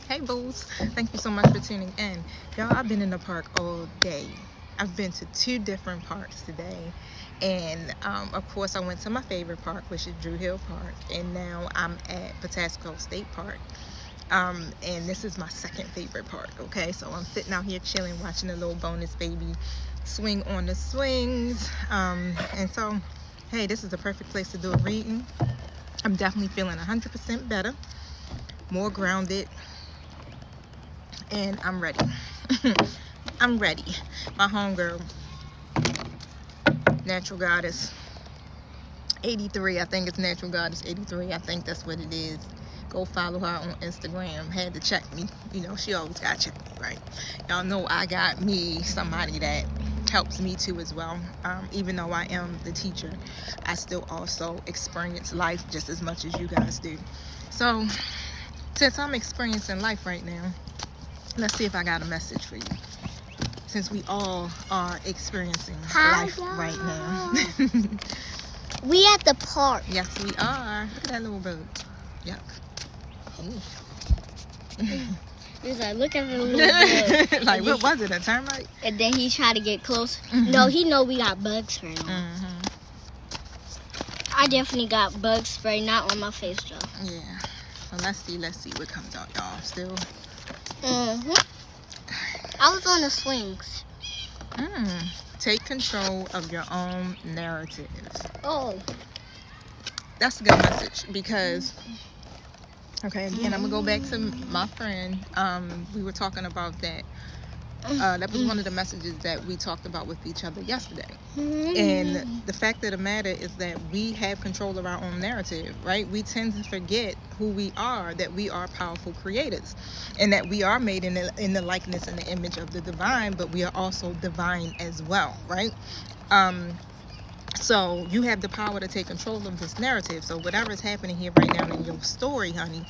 Hey boos, thank you so much for tuning in. Y'all, I've been in the park all day. I've been to 2 different parks today, and of course I went to my favorite park, which is Drew Hill Park, and now I'm at Patapsco State Park. And this is my second favorite park. Okay, so I'm sitting out here chilling, watching the little bonus baby swing on the swings, and so hey, this is the perfect place to do a reading. I'm definitely feeling 100% better, more grounded, and I'm ready. I'm ready. My homegirl, Natural Goddess 83, I think it's Natural Goddess 83, I think that's what it is. Go follow her on Instagram. Had to check me. You know, she always got to check me, right? Y'all know I got me somebody that helps me too as well. Even though I am the teacher, I still also experience life just as much as you guys do. So, since I'm experiencing life right now, let's see if I got a message for you. Since we all are experiencing life right now. We at the park. Yes, we are. Look at that little bird. Yuck. He's like, look at the little bird. Like, what was it, a termite? And then he tried to get close. No, he know we got bug spray on. I definitely got bug spray, not on my face though. Yeah. So let's see what comes out, y'all. Still. I was on the swings. Take control of your own narratives. Oh. That's a good message because, okay, again, I'm going to go back to my friend. We were talking about that. That was one of the messages that we talked about with each other yesterday. And the fact of the matter is that we have control of our own narrative, right? We tend to forget who we are, that we are powerful creators, and that we are made in the likeness and the image of the divine, but we are also divine as well, right? So you have the power to take control of this narrative. So whatever is happening here right now in your story, honey,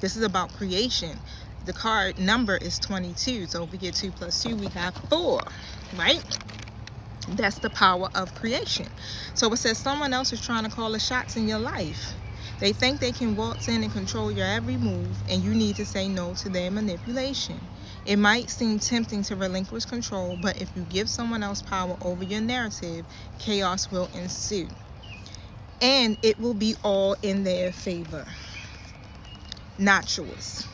this is about creation. The card number is 22. So if we get 2 plus 2, we got 4, right? That's the power of creation. So it says someone else is trying to call the shots in your life. They think they can waltz in and control your every move, and you need to say no to their manipulation. It might seem tempting to relinquish control, but if you give someone else power over your narrative, chaos will ensue. And it will be all in their favor, not yours.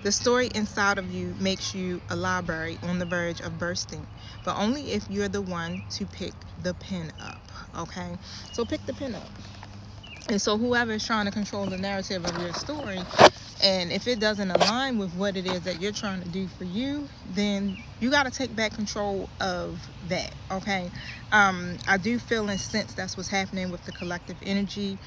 The story inside of you makes you a library on the verge of bursting, but only if you're the one to pick the pen up, okay? So pick the pen up. And so whoever is trying to control the narrative of your story, and if it doesn't align with what it is that you're trying to do for you, then you got to take back control of that, okay? I do feel and sense that's what's happening with the collective energy.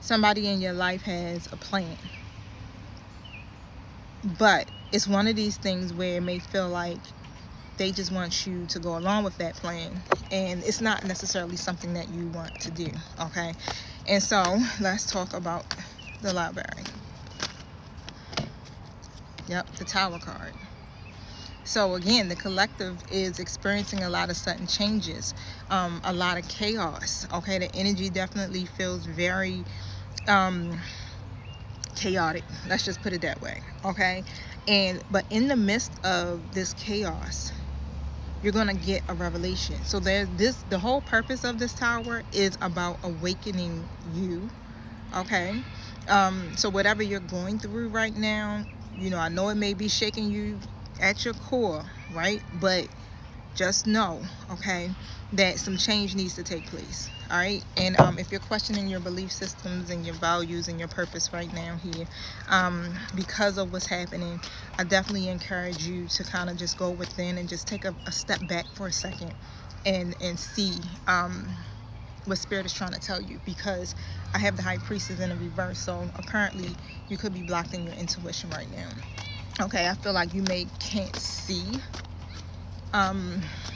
Somebody in your life has a plan, but it's one of these things where it may feel like they just want you to go along with that plan, and it's not necessarily something that you want to do, okay? And so let's talk about the library. Yep, the Tower card. So again, the collective is experiencing a lot of sudden changes, a lot of chaos, okay? The energy definitely feels very chaotic, let's just put it that way, okay? But in the midst of this chaos, you're gonna get a revelation. So the whole purpose of this tower is about awakening you, okay? So whatever you're going through right now, you know, I know it may be shaking you at your core, right? But just know, okay, that some change needs to take place, all right? And if you're questioning your belief systems and your values and your purpose right now here, because of what's happening, I definitely encourage you to kind of just go within and just take a step back for a second and see what Spirit is trying to tell you, because I have the High Priestess in the reverse, so apparently you could be blocked in your intuition right now, okay? I feel like you can't see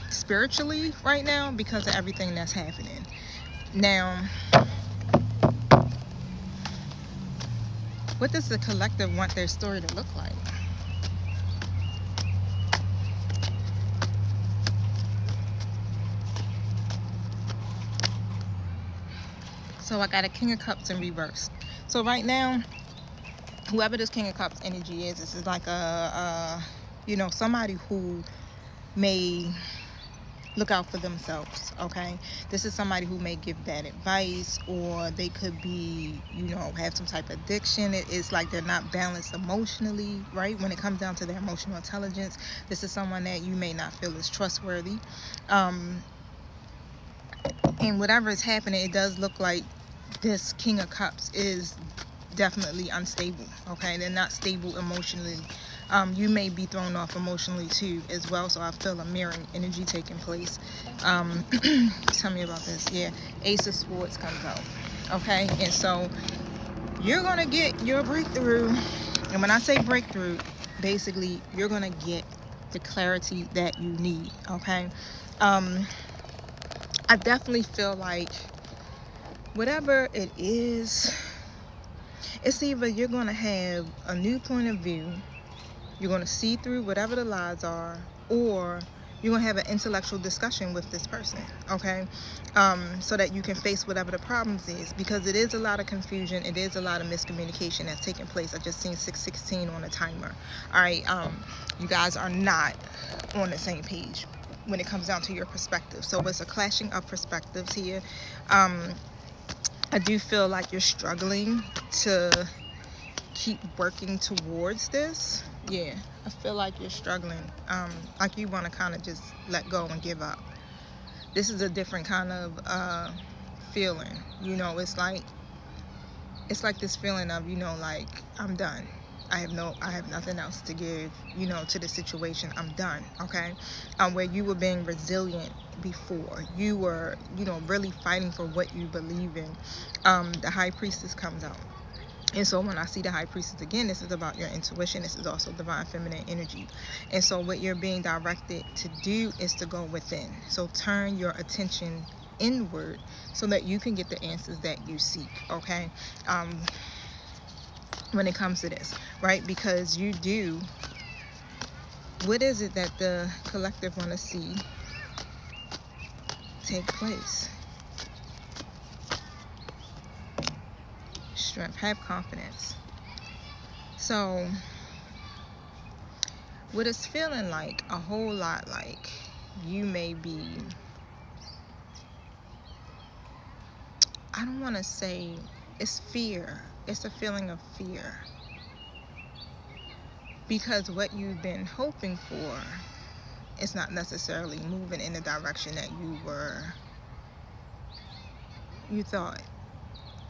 spiritually right now because of everything that's happening. Now, what does the collective want their story to look like? So I got a King of Cups in reverse. So right now, whoever this King of Cups energy is, this is like somebody who may look out for themselves. Okay, this is somebody who may give bad advice, or they could be, have some type of addiction. It's like they're not balanced emotionally, right? When it comes down to their emotional intelligence, this is someone that you may not feel is trustworthy. And whatever is happening, it does look like this King of Cups is definitely unstable. Okay, they're not stable emotionally. You may be thrown off emotionally too as well. So I feel a mirroring energy taking place. Tell me about this. Yeah, Ace of Swords comes out. Okay, and so you're gonna get your breakthrough. And when I say breakthrough, basically you're gonna get the clarity that you need. Okay, I definitely feel like whatever it is, it's either you're going to have a new point of view, you're going to see through whatever the lies are, or you're going to have an intellectual discussion with this person, okay? So that you can face whatever the problems is, because it is a lot of confusion, it is a lot of miscommunication that's taking place. I just seen 616 on a timer. All right, you guys are not on the same page when it comes down to your perspective. So it's a clashing of perspectives here. I do feel like you're struggling to keep working towards this. Yeah, I feel like you're struggling. Like you want to kind of just let go and give up. This is a different kind of feeling. It's like this feeling of, like, I'm done. I have nothing else to give, to the situation. I'm done. Okay. Where you were being resilient before, you were, really fighting for what you believe in. The High Priestess comes out. And so when I see the High Priestess again, this is about your intuition. This is also divine feminine energy. And so what you're being directed to do is to go within. So turn your attention inward so that you can get the answers that you seek. Okay. When it comes to this, right? Because you do, what is it that the collective want to see take place? Strength, have confidence. So what it's feeling like, a whole lot like you may be, I don't want to say, it's fear. It's a feeling of fear. Because what you've been hoping for is not necessarily moving in the direction that you thought.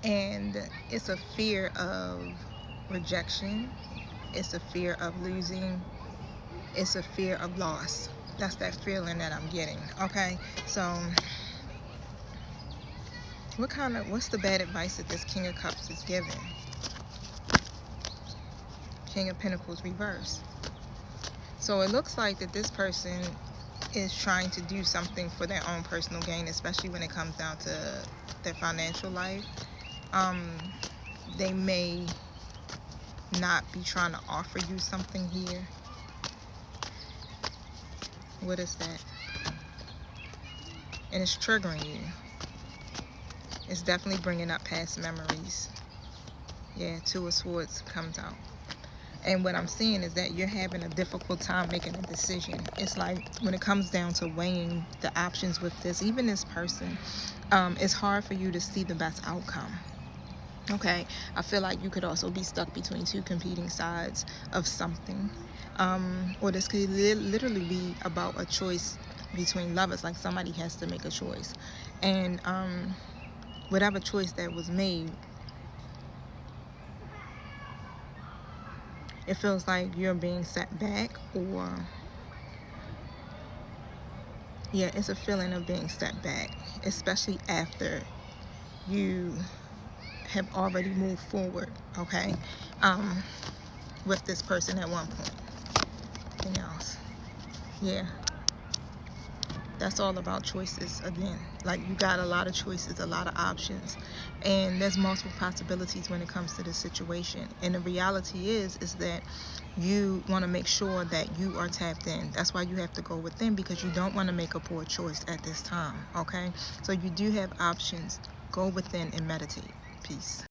And it's a fear of rejection. It's a fear of losing. It's a fear of loss. That's that feeling that I'm getting. Okay, so what's the bad advice that this King of Cups is giving? King of Pentacles reverse. So it looks like that this person is trying to do something for their own personal gain, especially when it comes down to their financial life. They may not be trying to offer you something here. What is that? And it's triggering you. It's definitely bringing up past memories. Yeah, Two of Swords comes out. And what I'm seeing is that you're having a difficult time making a decision. It's like when it comes down to weighing the options with this, even this person, it's hard for you to see the best outcome. Okay, I feel like you could also be stuck between two competing sides of something. Or this could literally be about a choice between lovers, like somebody has to make a choice. And whatever choice that was made, it feels like you're being set back, or yeah, it's a feeling of being set back, especially after you have already moved forward, okay, with this person at one point. Anything else? Yeah, that's all about choices again. Like, you got a lot of choices, a lot of options, and there's multiple possibilities when it comes to this situation. And the reality is that you want to make sure that you are tapped in. That's why you have to go within, because you don't want to make a poor choice at this time. Okay, so you do have options. Go within and meditate. Peace.